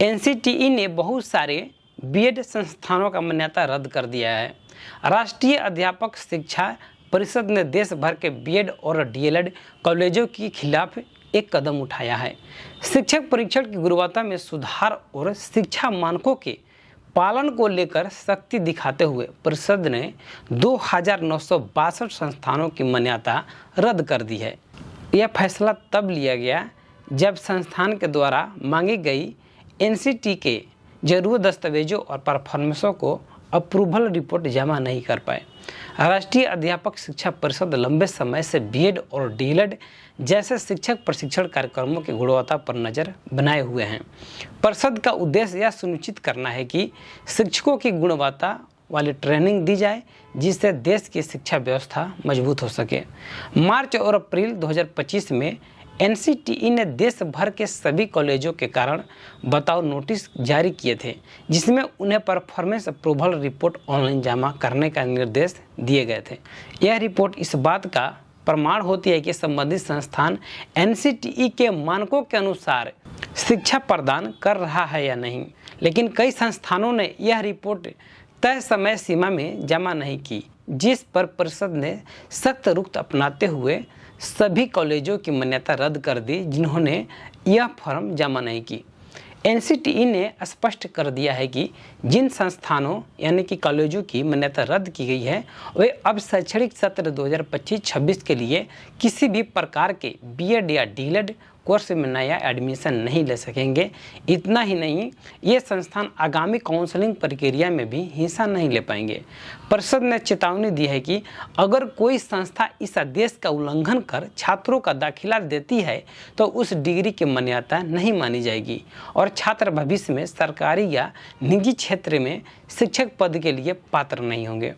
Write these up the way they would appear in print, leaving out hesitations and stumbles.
NCTE ने बहुत सारे बीएड संस्थानों का मान्यता रद्द कर दिया है। राष्ट्रीय अध्यापक शिक्षा परिषद ने देश भर के बीएड और डीएलएड कॉलेजों के खिलाफ एक कदम उठाया है। शिक्षक परीक्षण की गुणवत्ता में सुधार और शिक्षा मानकों के पालन को लेकर सख्ती दिखाते हुए परिषद ने 2962 संस्थानों की मान्यता रद्द कर दी है। यह फैसला तब लिया गया जब संस्थान के द्वारा मांगी गई एनसीटी के जरूरी दस्तावेजों और परफॉर्मेंसों को अप्रूवल रिपोर्ट जमा नहीं कर पाए। राष्ट्रीय अध्यापक शिक्षा परिषद लंबे समय से बीएड और डीएलएड जैसे शिक्षक प्रशिक्षण कार्यक्रमों की गुणवत्ता पर नज़र बनाए हुए हैं। परिषद का उद्देश्य यह सुनिश्चित करना है कि शिक्षकों की गुणवत्ता वाली ट्रेनिंग दी जाए, जिससे देश की शिक्षा व्यवस्था मजबूत हो सके। मार्च और अप्रैल 2025 में एनसीटीई ने देश भर के सभी कॉलेजों के कारण बताओ नोटिस जारी किए थे, जिसमें उन्हें परफॉर्मेंस अप्रूवल रिपोर्ट ऑनलाइन जमा करने का निर्देश दिए गए थे। यह रिपोर्ट इस बात का प्रमाण होती है कि संबंधित संस्थान एनसीटीई के मानकों के अनुसार शिक्षा प्रदान कर रहा है या नहीं। लेकिन कई संस्थानों ने यह रिपोर्ट तय समय सीमा में जमा नहीं की, जिस पर परिषद ने सख्त रुख अपनाते हुए सभी कॉलेजों की मान्यता रद्द कर दी जिन्होंने यह फॉर्म जमा नहीं की। एनसीटीई ने स्पष्ट कर दिया है कि जिन संस्थानों यानी कि कॉलेजों की मान्यता रद्द की गई है वे अब शैक्षणिक सत्र 2025-26 के लिए किसी भी प्रकार के बीएड या डीएलएड कोर्स में नया एडमिशन नहीं ले सकेंगे। इतना ही नहीं, ये संस्थान आगामी काउंसलिंग प्रक्रिया में भी हिस्सा नहीं ले पाएंगे। परिषद ने चेतावनी दी है कि अगर कोई संस्था इस आदेश का उल्लंघन कर छात्रों का दाखिला देती है तो उस डिग्री की मान्यता नहीं मानी जाएगी और छात्र भविष्य में सरकारी या निजी क्षेत्र में शिक्षक पद के लिए पात्र नहीं होंगे।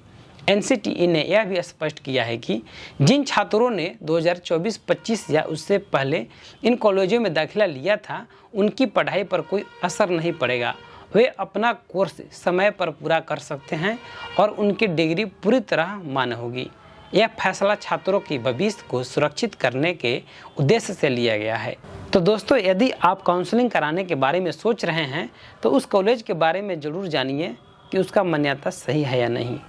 एनसीटीई ने यह भी स्पष्ट किया है कि जिन छात्रों ने 2024-25 या उससे पहले इन कॉलेजों में दाखिला लिया था, उनकी पढ़ाई पर कोई असर नहीं पड़ेगा। वे अपना कोर्स समय पर पूरा कर सकते हैं और उनकी डिग्री पूरी तरह मान्य होगी। यह फैसला छात्रों की भविष्य को सुरक्षित करने के उद्देश्य से लिया गया है। तो दोस्तों, यदि आप काउंसलिंग कराने के बारे में सोच रहे हैं तो उस कॉलेज के बारे में ज़रूर जानिए कि उसका मान्यता सही है या नहीं।